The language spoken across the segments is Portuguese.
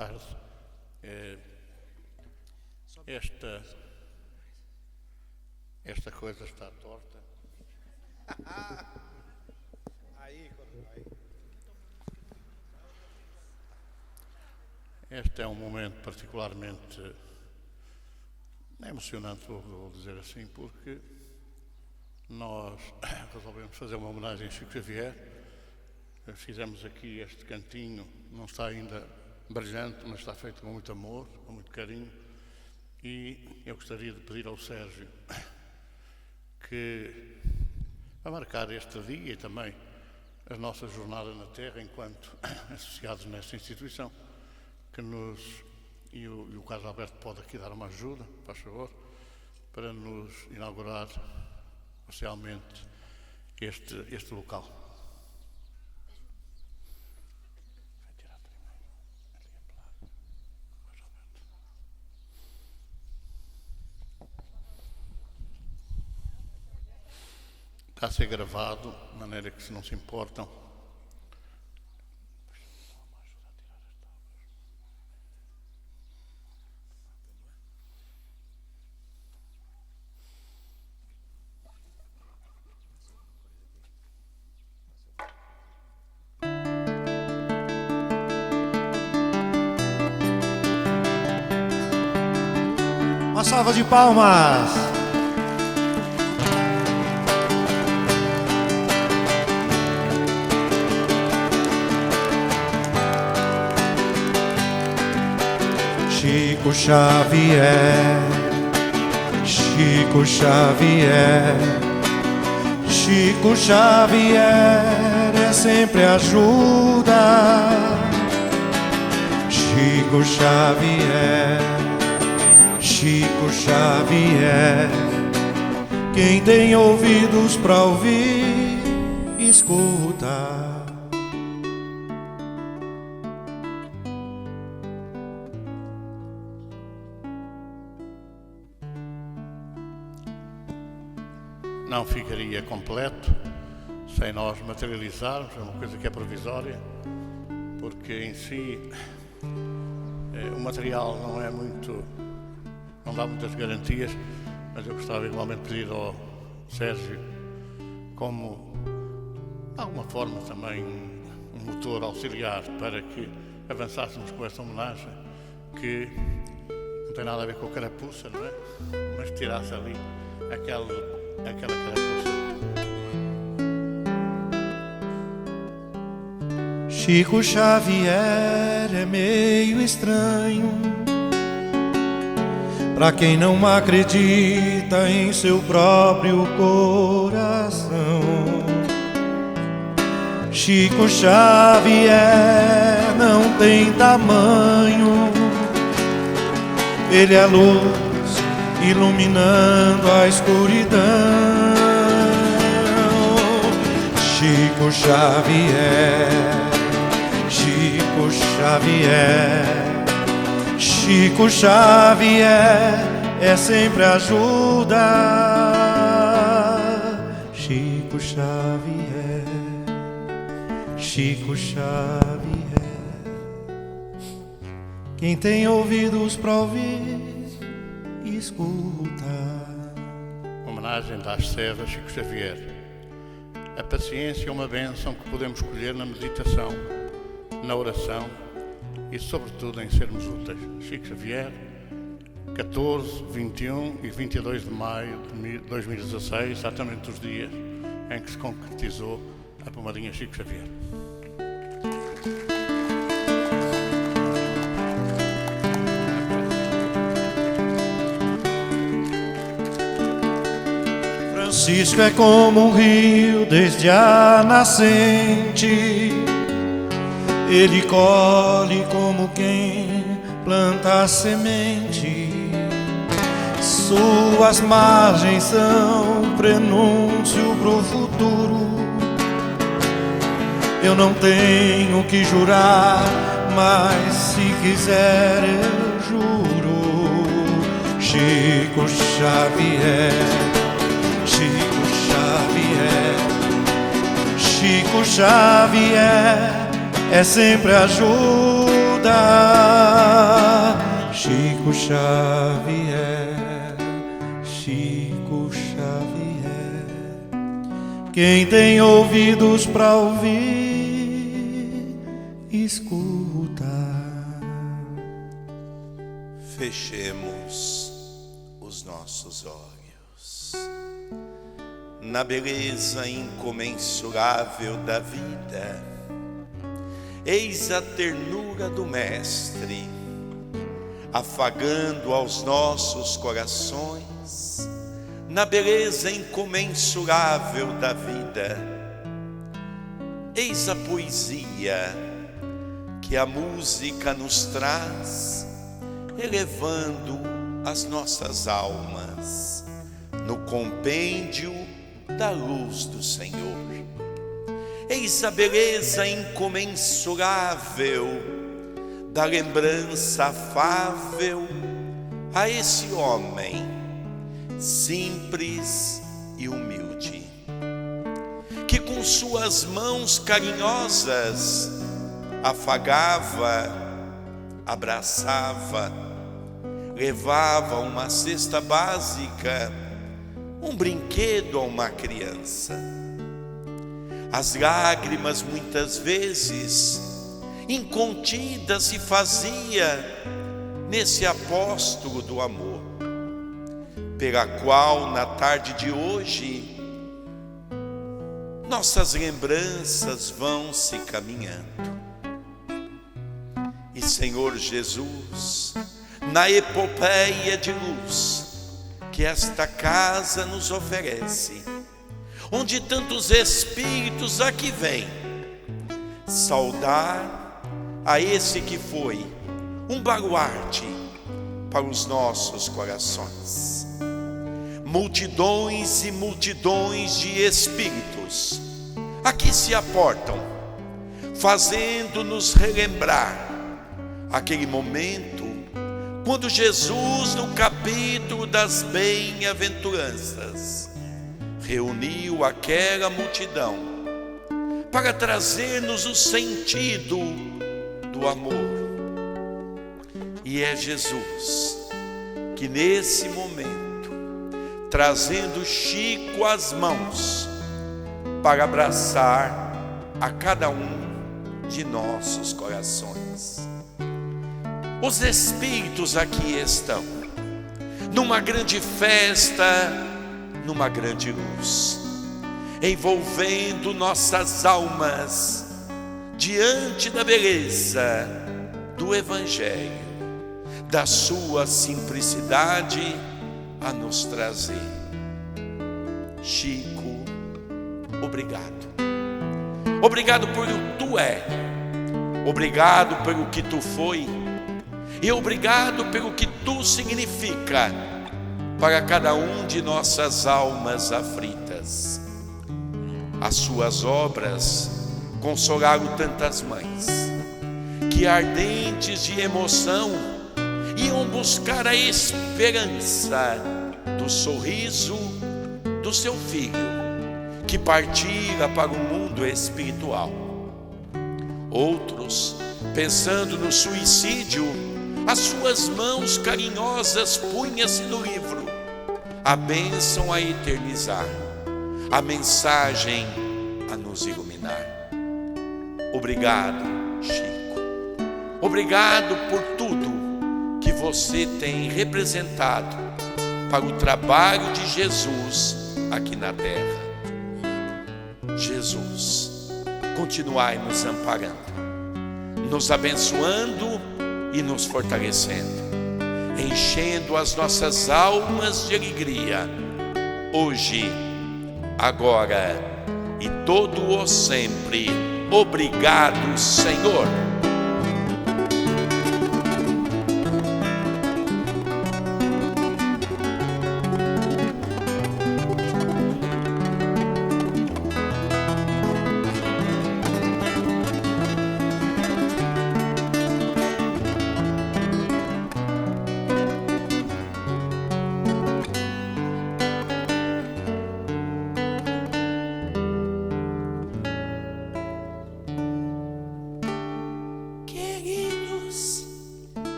tarde. Esta coisa está torta. Aí. Este é um momento particularmente emocionante, vou dizer assim, porque nós resolvemos fazer uma homenagem a Chico Xavier. Fizemos aqui este cantinho, não está ainda brilhante, mas está feito com muito amor, com muito carinho. E eu gostaria de pedir ao Sérgio que, a marcar este dia e também a nossa jornada na Terra enquanto associados nesta instituição, que e o Carlos Alberto pode aqui dar uma ajuda, faz favor, para nos inaugurar oficialmente este local. Está a ser gravado, de maneira que, se não se importam, Uma salva de palmas. Chico Xavier, Chico Xavier, Chico Xavier é sempre ajuda. Chico Xavier, Chico Xavier, quem tem ouvidos pra ouvir, escuta. não ficaria completo sem nós materializarmos, é uma coisa que é provisória, porque em si o material não dá muitas garantias, mas eu gostava igualmente de pedir ao Sérgio, como de alguma forma também um motor auxiliar para que avançássemos com esta homenagem, que não tem nada a ver com a carapuça, não é? Mas tirasse ali aquela carapuça. Chico Xavier é meio estranho pra quem não acredita em seu próprio coração. Chico Xavier não tem tamanho, ele é luz iluminando a escuridão. Chico Xavier, Chico Xavier, Chico Xavier é sempre ajuda. Chico Xavier, Chico Xavier, quem tem ouvidos pra ouvir, escuta. Homenagem das Serras, Chico Xavier. A paciência é uma bênção que podemos colher na meditação, na oração e, sobretudo, em sermos úteis. Chico Xavier, 14, 21 e 22 de maio de 2016, exatamente os dias em que se concretizou a pomadinha Chico Xavier. Francisco é como um rio desde a nascente, ele colhe como quem planta a semente. Suas margens são prenúncio pro futuro. Eu não tenho que jurar, mas se quiser eu juro. Chico Xavier, Chico Xavier, Chico Xavier é sempre ajuda. escutar. Chico Xavier, Chico Xavier. Quem tem ouvidos para ouvir, escuta. Fechemos os nossos olhos na beleza incomensurável da vida. Eis a ternura do Mestre, afagando aos nossos corações, na beleza incomensurável da vida. Eis a poesia que a música nos traz, elevando as nossas almas no compêndio da luz do Senhor. Eis a beleza incomensurável da lembrança afável a esse homem simples e humilde, que com suas mãos carinhosas afagava, abraçava, levava uma cesta básica, um brinquedo a uma criança. As lágrimas muitas vezes incontidas se fazia nesse apóstolo do amor, pela qual na tarde de hoje nossas lembranças vão se caminhando. E Senhor Jesus, na epopeia de luz que esta casa nos oferece, onde tantos espíritos aqui vêm saudar a esse que foi um baluarte para os nossos corações. Multidões e multidões de espíritos aqui se aportam, fazendo-nos relembrar aquele momento quando Jesus, no capítulo das bem-aventuranças, reuniu aquela multidão para trazer-nos o sentido do amor. E é Jesus que nesse momento, trazendo Chico às mãos para abraçar a cada um de nossos corações. Os espíritos aqui estão numa grande festa, numa grande luz, envolvendo nossas almas diante da beleza do Evangelho, da sua simplicidade a nos trazer. Chico, obrigado. Obrigado por o que tu é, obrigado pelo que tu foi, e obrigado pelo que tu significa para cada um de nossas almas aflitas. As suas obras consolaram tantas mães que, ardentes de emoção, iam buscar a esperança do sorriso do seu filho, que partira para o mundo espiritual. Outros, pensando no suicídio, as suas mãos carinhosas punham-se no livro, a bênção a eternizar, a mensagem a nos iluminar. Obrigado, Chico. Obrigado por tudo que você tem representado para o trabalho de Jesus aqui na terra. Jesus, continuai nos amparando, nos abençoando e nos fortalecendo, enchendo as nossas almas de alegria, hoje, agora e todo o sempre. Obrigado, Senhor.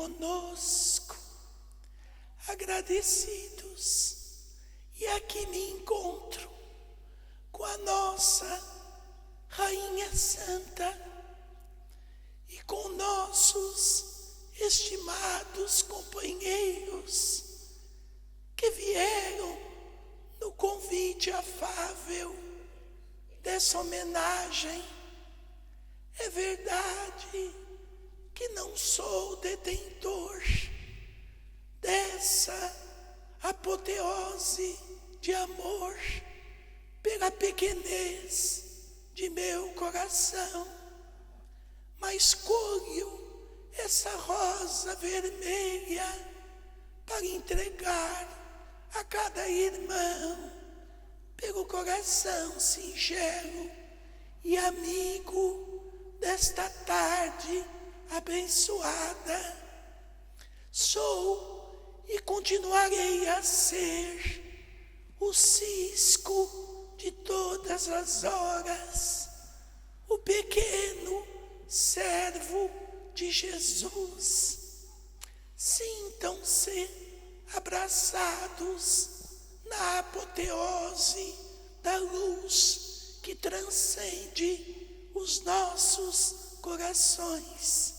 conosco, agradecidos. E aqui me encontro com a nossa Rainha Santa e com nossos estimados companheiros que vieram no convite afável dessa homenagem. É verdade que não sou detentor dessa apoteose de amor pela pequenez de meu coração, mas colho essa rosa vermelha para entregar a cada irmão pelo coração singelo e amigo desta tarde abençoada. Sou e continuarei a ser o cisco de todas as horas, o pequeno servo de Jesus. Sintam-se abraçados na apoteose da luz que transcende os nossos corações.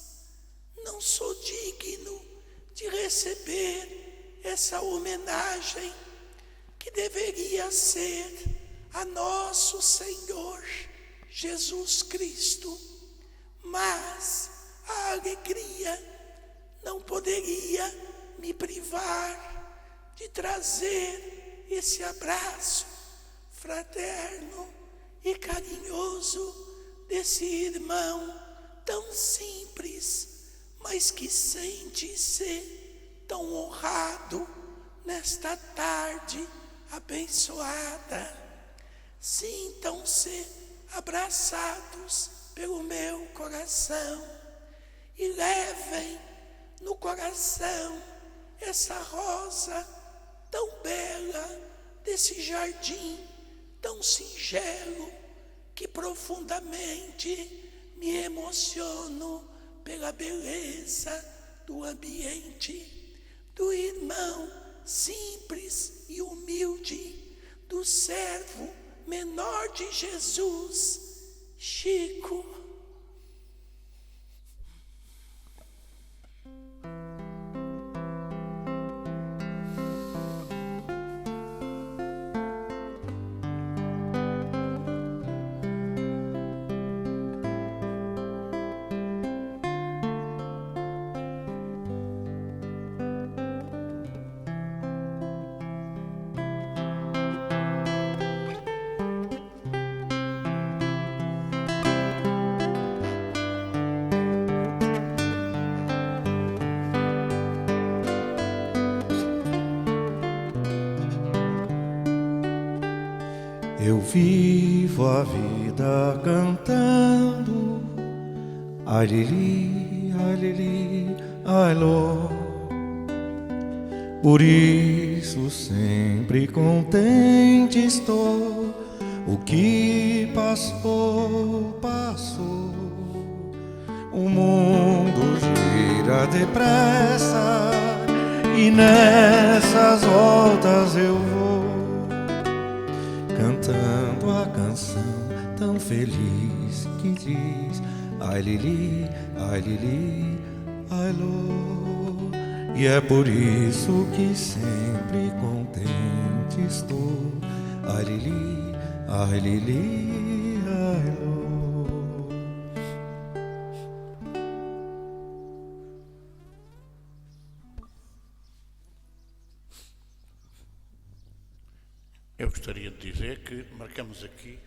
Não sou digno de receber essa homenagem que deveria ser a nosso Senhor Jesus Cristo, mas a alegria não poderia me privar de trazer esse abraço fraterno e carinhoso desse irmão tão simples, mas que sente-se tão honrado nesta tarde abençoada. Sintam-se abraçados pelo meu coração e levem no coração essa rosa tão bela desse jardim tão singelo que profundamente me emociono pela beleza do ambiente, do irmão simples e humilde, do servo menor de Jesus, Chico. Eu vivo a vida cantando ai lili, ai lô. Por isso sempre contente estou. O que passou, passou. O mundo gira depressa e nessas voltas eu vou cantando a canção tão feliz que diz ai lili, ai lô. E é por isso que sempre contente estou. Ai lili, ai lô. Eu gostaria de dizer que marcamos aqui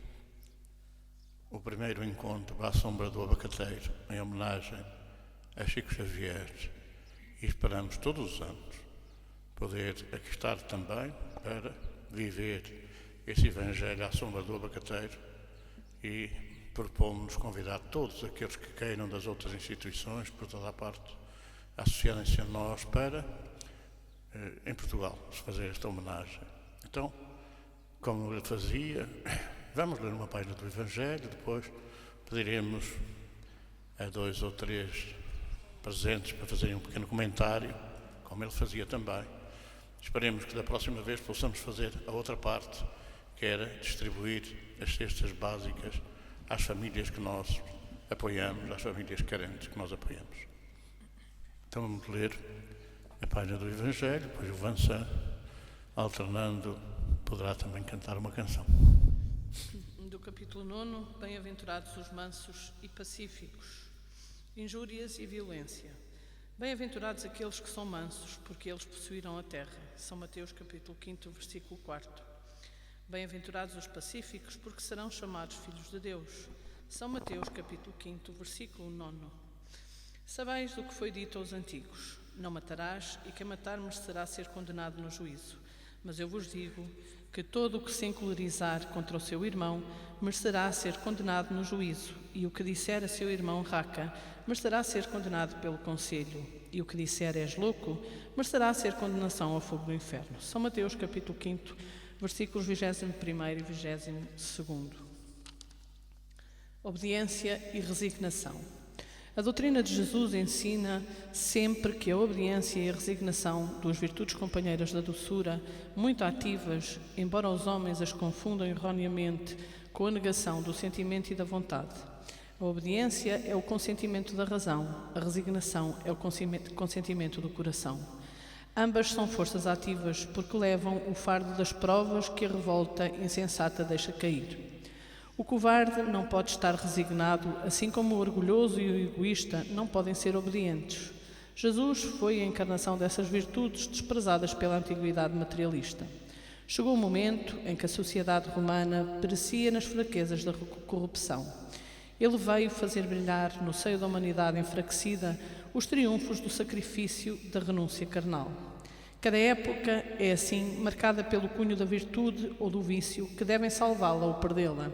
o primeiro encontro à sombra do abacateiro, em homenagem a Chico Xavier, e esperamos todos os anos poder aqui estar também para viver esse Evangelho à sombra do abacateiro, e propomos convidar todos aqueles que queiram das outras instituições, por toda a parte, a associarem-se a nós para, em Portugal, se fazer esta homenagem. Então, como ele fazia, vamos ler uma página do Evangelho, depois pediremos a 2 ou 3 presentes para fazerem um pequeno comentário, como ele fazia também. Esperemos que da próxima vez possamos fazer a outra parte, que era distribuir as cestas básicas às famílias que nós apoiamos, às famílias carentes que nós apoiamos. Então vamos ler a página do Evangelho, depois o Vansan, alternando, poderá também cantar uma canção. Do capítulo 9, Bem-aventurados os mansos e pacíficos, injúrias e violência. Bem-aventurados aqueles que são mansos, porque eles possuirão a terra. São Mateus capítulo 5, versículo 4. Bem-aventurados os pacíficos, porque serão chamados filhos de Deus. São Mateus capítulo 5, versículo 9. Sabeis do que foi dito aos antigos: não matarás, e quem matar merecerá ser condenado no juízo. Mas eu vos digo que todo o que se encolerizar contra o seu irmão merecerá ser condenado no juízo, e o que disser a seu irmão raca merecerá ser condenado pelo conselho, e o que disser és louco merecerá ser condenação ao fogo do inferno. São Mateus capítulo 5, versículos 21º e 22º. Obediência e resignação. A doutrina de Jesus ensina sempre que a obediência e a resignação, duas virtudes companheiras da doçura, muito ativas, embora os homens as confundam erroneamente com a negação do sentimento e da vontade. A obediência é o consentimento da razão, a resignação é o consentimento do coração. Ambas são forças ativas porque levam o fardo das provas que a revolta insensata deixa cair. O covarde não pode estar resignado, assim como o orgulhoso e o egoísta não podem ser obedientes. Jesus foi a encarnação dessas virtudes desprezadas pela antiguidade materialista. Chegou o momento em que a sociedade romana perecia nas fraquezas da corrupção. Ele veio fazer brilhar no seio da humanidade enfraquecida os triunfos do sacrifício da renúncia carnal. Cada época é assim marcada pelo cunho da virtude ou do vício que devem salvá-la ou perdê-la.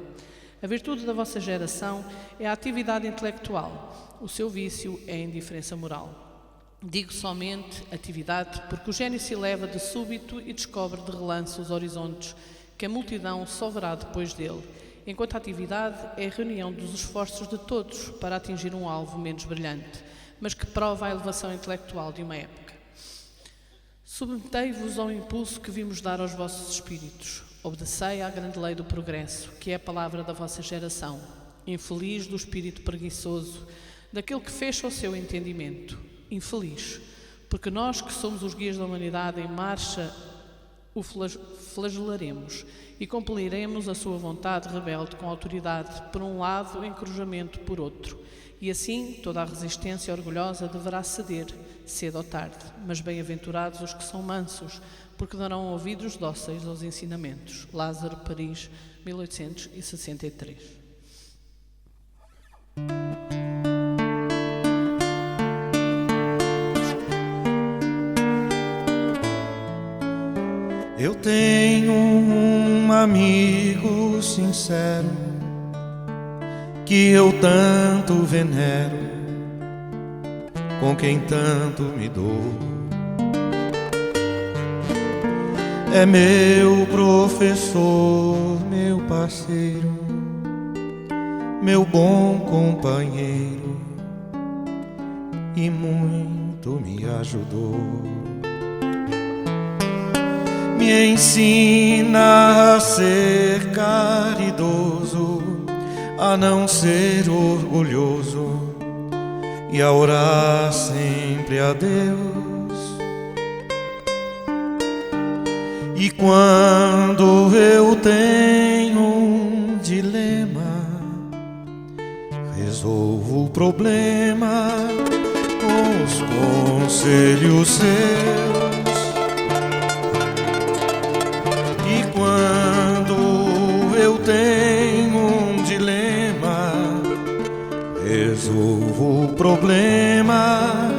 A virtude da vossa geração é a atividade intelectual, o seu vício é a indiferença moral. Digo somente atividade porque o gênio se eleva de súbito e descobre de relance os horizontes que a multidão só verá depois dele, enquanto a atividade é a reunião dos esforços de todos para atingir um alvo menos brilhante, mas que prova a elevação intelectual de uma época. Submetei-vos ao impulso que vimos dar aos vossos espíritos. Obedecei à grande lei do progresso, que é a palavra da vossa geração. Infeliz do espírito preguiçoso, daquele que fecha o seu entendimento. Infeliz, porque nós que somos os guias da humanidade em marcha, o flagelaremos e compeliremos a sua vontade rebelde com autoridade por um lado, o encorajamento por outro. E assim toda a resistência orgulhosa deverá ceder, cedo ou tarde. Mas bem-aventurados os que são mansos, porque darão ouvidos dóceis aos ensinamentos. Lázaro, Paris, 1863. Eu tenho um amigo sincero que eu tanto venero, com quem tanto me dou. É meu professor, meu parceiro, meu bom companheiro, e muito me ajudou. Me ensina a ser caridoso, a não ser orgulhoso e a orar sempre a Deus. E quando eu tenho um dilema, resolvo o problema com os conselhos seus. E quando eu tenho um dilema, resolvo o problema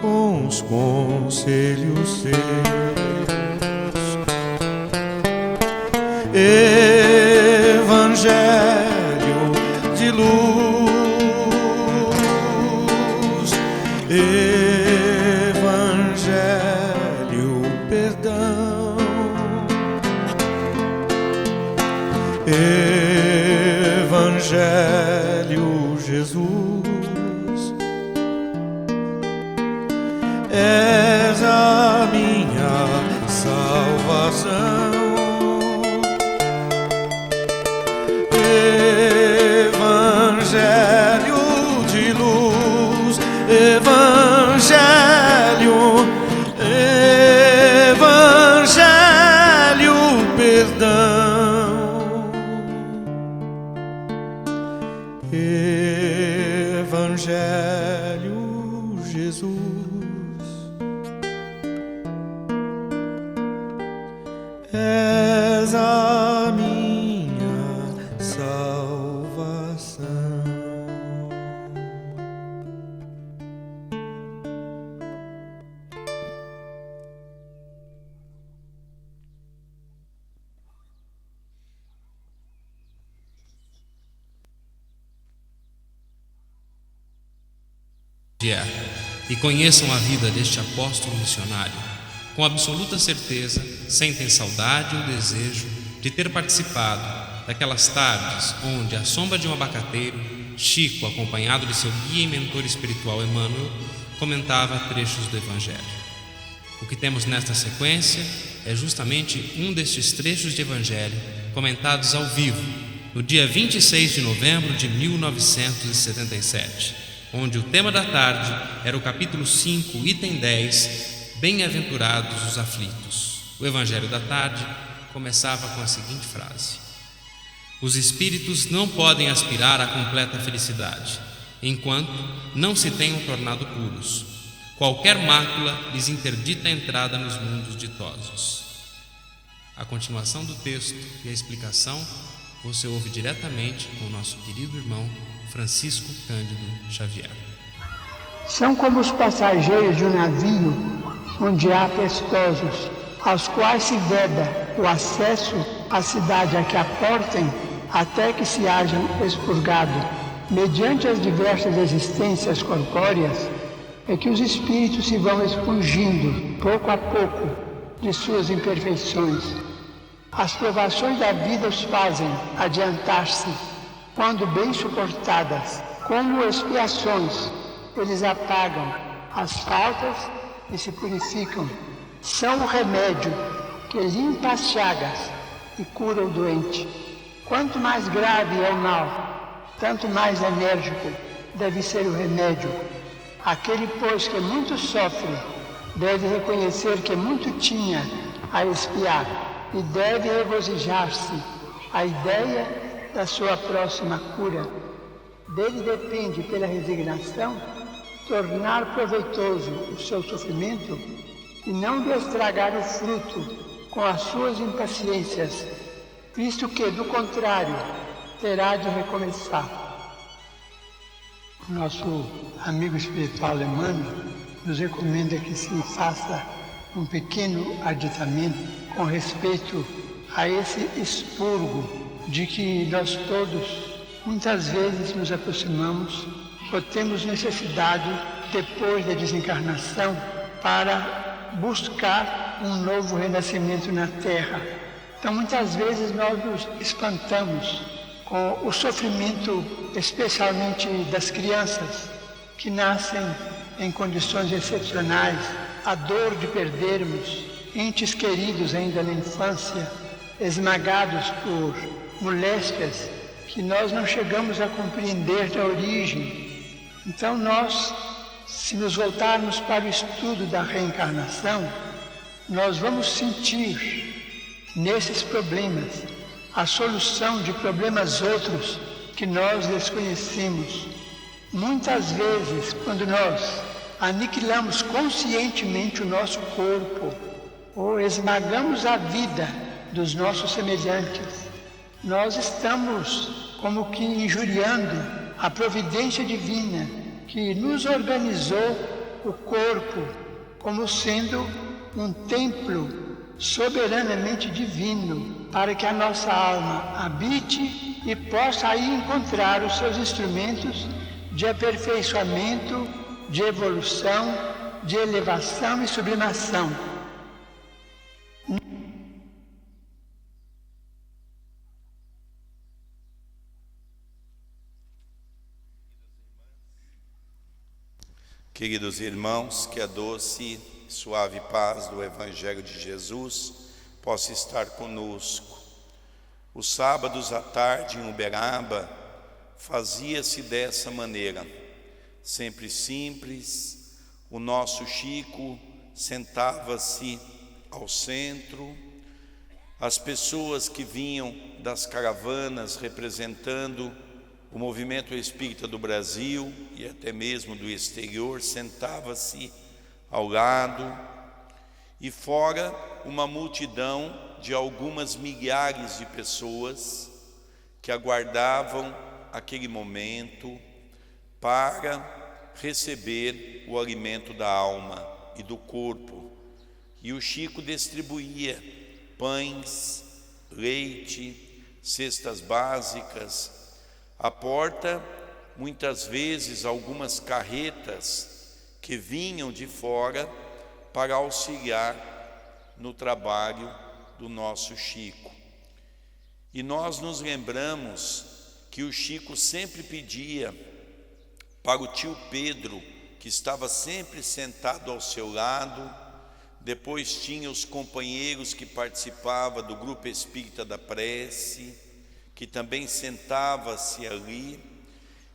com os conselhos seus. Evangelho de luz, Evangelho perdão, Evangelho Jesus, és a minha salvação. Evangelho de luz, Evangelho, Evangelho, perdão. Evangelho, Jesus, és a minha salvação. E conheçam a vida deste apóstolo missionário, com absoluta certeza, sentem saudade ou desejo de ter participado daquelas tardes onde, à sombra de um abacateiro, Chico, acompanhado de seu guia e mentor espiritual Emmanuel, comentava trechos do Evangelho. O que temos nesta sequência é justamente um destes trechos de Evangelho comentados ao vivo, no dia 26 de novembro de 1977, onde o tema da tarde era o capítulo 5, item 10, Bem-aventurados os aflitos. O Evangelho da tarde começava com a seguinte frase: os espíritos não podem aspirar à completa felicidade, enquanto não se tenham tornado puros. Qualquer mácula lhes interdita a entrada nos mundos ditosos. A continuação do texto e a explicação você ouve diretamente com o nosso querido irmão Francisco Cândido Xavier. São como os passageiros de um navio onde há pestosos, aos quais se veda o acesso à cidade a que aportem até que se hajam expurgado. Mediante as diversas existências corpóreas, é que os espíritos se vão expungindo, pouco a pouco, de suas imperfeições. As provações da vida os fazem adiantar-se, quando bem suportadas, como expiações, eles apagam as faltas e se purificam. São o remédio que limpa as chagas e cura o doente. Quanto mais grave é o mal, tanto mais enérgico deve ser o remédio. Aquele, pois, que muito sofre, deve reconhecer que muito tinha a expiar e deve regozijar-se a ideia da sua próxima cura. Dele depende, pela resignação, tornar proveitoso o seu sofrimento e não lhe estragar o fruto com as suas impaciências, visto que, do contrário, terá de recomeçar. Nosso amigo espiritual Emmanuel nos recomenda que se faça um pequeno aditamento com respeito a esse expurgo de que nós todos muitas vezes nos aproximamos ou temos necessidade depois da desencarnação para buscar um novo renascimento na Terra. Então muitas vezes nós nos espantamos com o sofrimento, especialmente das crianças que nascem em condições excepcionais, a dor de perdermos entes queridos ainda na infância, esmagados por moléstias que nós não chegamos a compreender da origem. Então nós, se nos voltarmos para o estudo da reencarnação, nós vamos sentir nesses problemas a solução de problemas outros que nós desconhecemos. Muitas vezes, quando nós aniquilamos conscientemente o nosso corpo ou esmagamos a vida dos nossos semelhantes, nós estamos como que injuriando a providência divina que nos organizou o corpo como sendo um templo soberanamente divino, para que a nossa alma habite e possa aí encontrar os seus instrumentos de aperfeiçoamento, de evolução, de elevação e sublimação. Queridos irmãos, que a doce e suave paz do Evangelho de Jesus possa estar conosco. Os sábados à tarde em Uberaba fazia-se dessa maneira, sempre simples. O nosso Chico sentava-se ao centro, as pessoas que vinham das caravanas representando o movimento espírita do Brasil e até mesmo do exterior sentava-se ao lado, e fora uma multidão de algumas milhares de pessoas que aguardavam aquele momento para receber o alimento da alma e do corpo. E o Chico distribuía pães, leite, cestas básicas. À porta, muitas vezes, algumas carretas que vinham de fora para auxiliar no trabalho do nosso Chico. E nós nos lembramos que o Chico sempre pedia para o tio Pedro, que estava sempre sentado ao seu lado. Depois tinha os companheiros que participavam do grupo espírita da prece, que também sentava-se ali,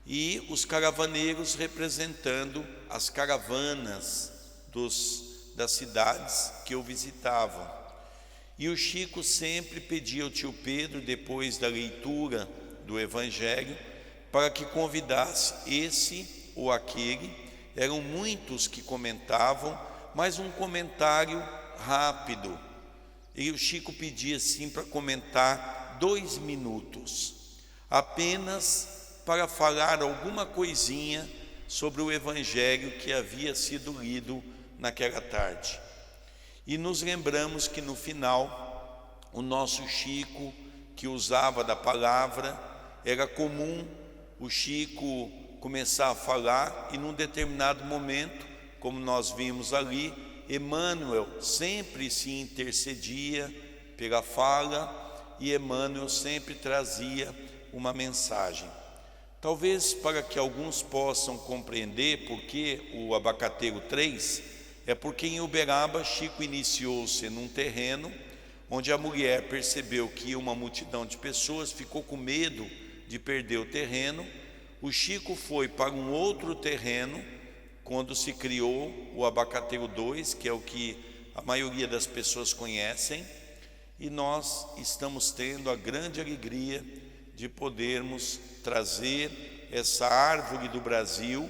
e os caravaneiros representando as caravanas das cidades que o visitavam. E o Chico sempre pedia ao tio Pedro, depois da leitura do Evangelho, para que convidasse esse ou aquele. Eram muitos que comentavam, mas um comentário rápido. E o Chico pedia assim para comentar 2 minutos, apenas para falar alguma coisinha sobre o Evangelho que havia sido lido naquela tarde. E nos lembramos que no final, o nosso Chico, que usava da palavra, era comum o Chico começar a falar e num determinado momento, como nós vimos ali, Emmanuel sempre se intercedia pela fala e Emmanuel sempre trazia uma mensagem. Talvez para que alguns possam compreender por que o Abacateiro 3, é porque em Uberaba Chico iniciou-se num terreno onde a mulher percebeu que ia uma multidão de pessoas, ficou com medo de perder o terreno. O Chico foi para um outro terreno quando se criou o Abacateiro 2, que é o que a maioria das pessoas conhecem, e nós estamos tendo a grande alegria de podermos trazer essa árvore do Brasil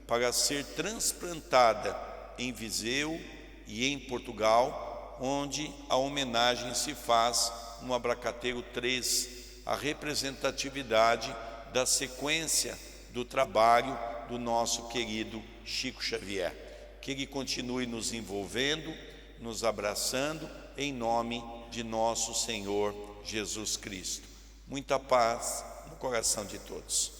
para ser transplantada em Viseu e em Portugal, onde a homenagem se faz no Abacateiro 3, a representatividade da sequência do trabalho do nosso querido Chico Xavier. Que ele continue nos envolvendo, nos abraçando, em nome de nosso Senhor Jesus Cristo. Muita paz no coração de todos.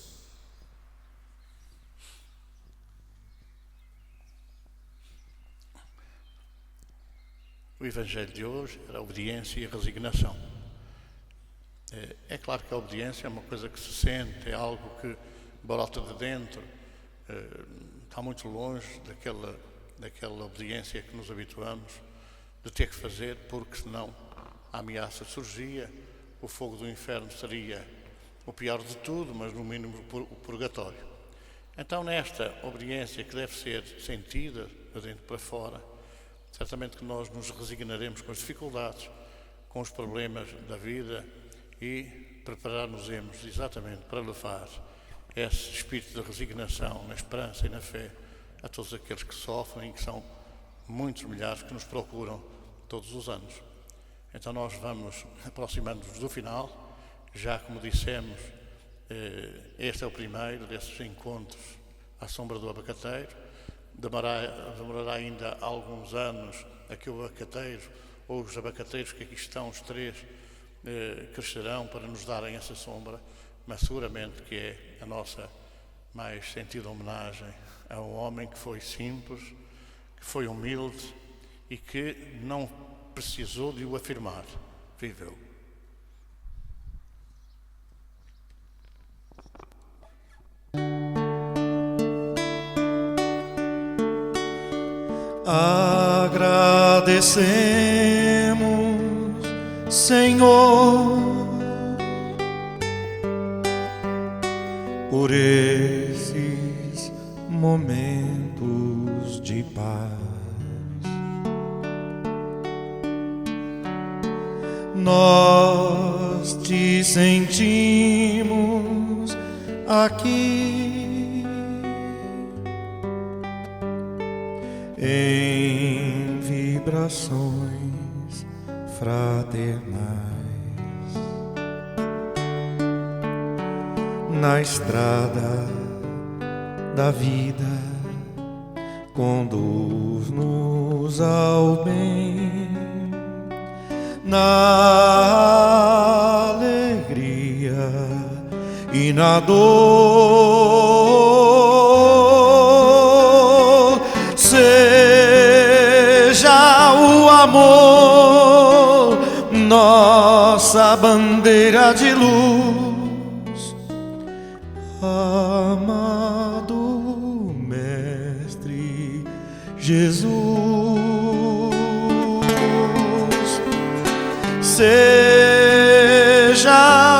O Evangelho de hoje era a obediência e a resignação. É claro que a obediência é uma coisa que se sente, é algo que brota de dentro, está muito longe daquela obediência que nos habituamos de ter que fazer, porque senão a ameaça surgia, o fogo do inferno seria o pior de tudo, mas no mínimo o purgatório. Então, nesta obediência que deve ser sentida de dentro para fora, certamente que nós nos resignaremos com as dificuldades, com os problemas da vida e preparar-nos-emos exatamente para levar esse espírito de resignação, na esperança e na fé a todos aqueles que sofrem e que são muitos milhares que nos procuram todos os anos. Então nós vamos aproximando-nos do final, já como dissemos, este é o primeiro desses encontros à sombra do abacateiro. Demorará ainda alguns anos a que o abacateiro, ou os abacateiros que aqui estão, os 3, crescerão para nos darem essa sombra, mas seguramente que é a nossa mais sentida homenagem a um homem que foi simples, que foi humilde e que não precisou de o afirmar, viveu. agradecemos, Senhor, por esses momentos de paz. Nós te sentimos aqui em vibrações fraternais, na estrada da vida, conduz-nos ao bem, na alegria e na dor. Seja o amor nossa bandeira de luz, amado Mestre Jesus. Seja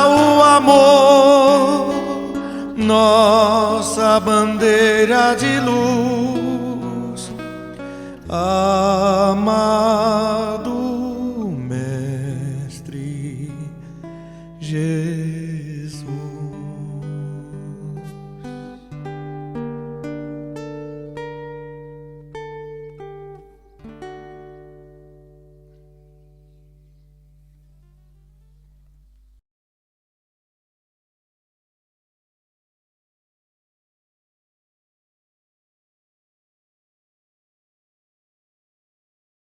o amor nossa bandeira de luz, amado Mestre Jesus.